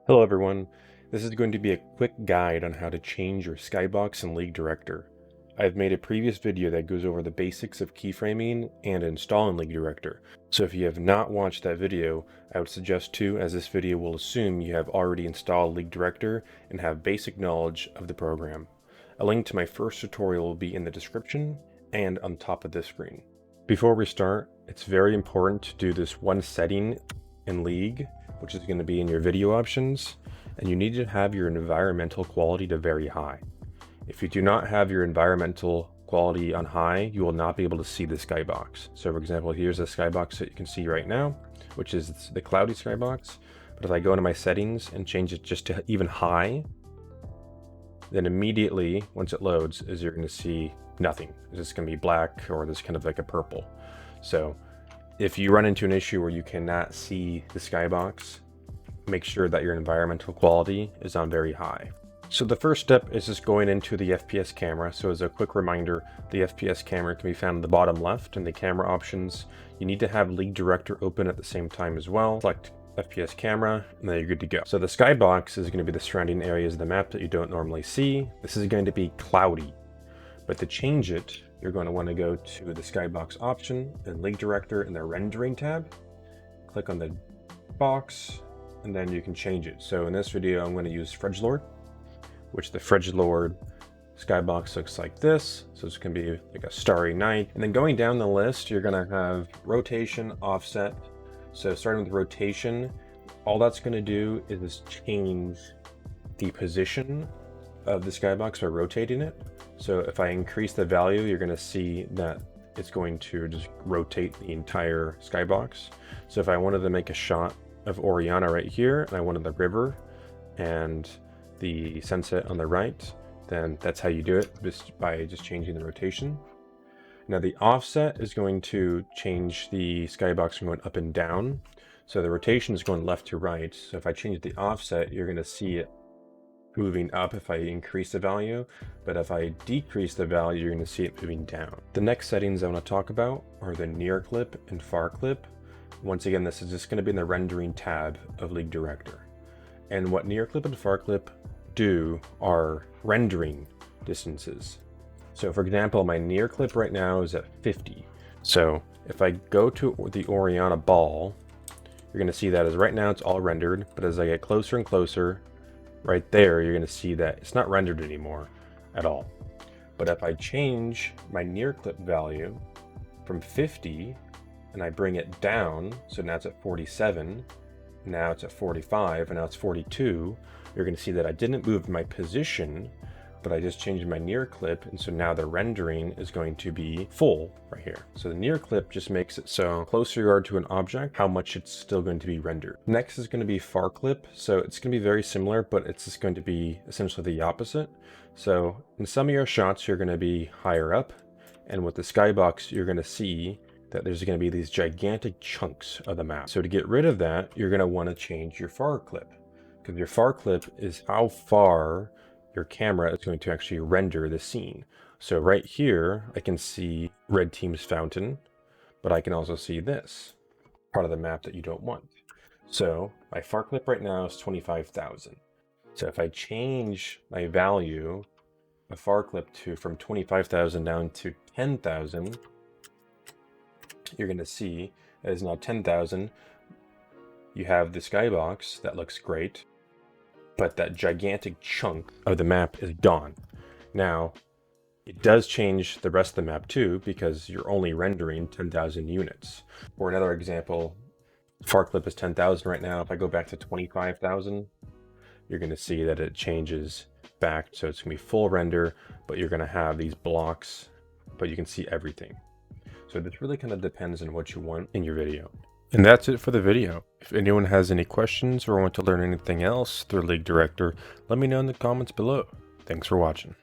Hello everyone, this is going to be a quick guide on how to change your Skybox and League Director. I've made a previous video that goes over the basics of keyframing and installing League Director, so if you have not watched that video, I would suggest to, as this video will assume you have already installed League Director and have basic knowledge of the program. A link to my first tutorial will be in the description and on top of this screen. Before we start, it's very important to do this one setting in League, which is going to be in your video options, and you need to have your environmental quality to very high. If you do not have your environmental quality on high, you will not be able to see the skybox. So for example, here's a skybox that you can see right now, which is the cloudy skybox. But if I go into my settings and change it just to even high, then immediately once it loads is you're going to see nothing. It's just going to be black or this kind of like a purple. So if you run into an issue where you cannot see the skybox, make sure that your environmental quality is on very high. So the first step is just going into the FPS camera. So as a quick reminder, the FPS camera can be found in the bottom left in the camera options. You need to have League Director open at the same time as well. Select FPS camera, and then you're good to go. So the skybox is going to be the surrounding areas of the map that you don't normally see. This is going to be cloudy, but to change it, you're going to want to go to the Skybox option and League Director in the rendering tab. Click on the box, and then you can change it. So in this video, I'm going to use Fredgelord, which the Fredgelord skybox looks like this. So it's going to be like a starry night. And then going down the list, you're going to have rotation, offset. So starting with rotation, all that's going to do is change the position of the skybox by rotating it. So if I increase the value, you're going to see that it's going to just rotate the entire skybox. So if I wanted to make a shot of Oriana right here, and I wanted the river and the sunset on the right, then that's how you do it, just by changing the rotation. Now the offset is going to change the skybox from going up and down. So the rotation is going left to right. So if I change the offset, you're going to see it moving up if I increase the value, but if I decrease the value, you're going to see it moving down. The next settings I want to talk about are the near clip and far clip. Once again, this is just going to be in the rendering tab of League Director. And what near clip and far clip do are rendering distances. So for example, my near clip right now is at 50. So if I go to the Oriana ball, you're going to see that as right now it's all rendered, but as I get closer and closer, right there, you're going to see that it's not rendered anymore at all. But if I change my near clip value from 50 and I bring it down, so now it's at 47, now it's at 45, and now it's 42, you're going to see that I didn't move my position, but I just changed my near clip, and so now the rendering is going to be full right here. So the near clip just makes it so closer you are to an object, how much it's still going to be rendered. Next is going to be far clip. So it's going to be very similar, but it's just going to be essentially the opposite. So in some of your shots, you're going to be higher up, and with the skybox, you're going to see that there's going to be these gigantic chunks of the map. So to get rid of that, you're going to want to change your far clip, because your far clip is how far your camera is going to actually render the scene. So right here, I can see red team's fountain, but I can also see this part of the map that you don't want. So my far clip right now is 25,000. So if I change my value of far clip from 25,000 down to 10,000, you're going to see that is now 10,000. You have the skybox that looks great, but that gigantic chunk of the map is gone. Now, it does change the rest of the map too, because you're only rendering 10,000 units. For another example, far clip is 10,000 right now. If I go back to 25,000, you're going to see that it changes back. So it's going to be full render, but you're going to have these blocks, but you can see everything. So this really kind of depends on what you want in your video. And that's it for the video. If anyone has any questions or want to learn anything else through League Director, let me know in the comments below. Thanks for watching.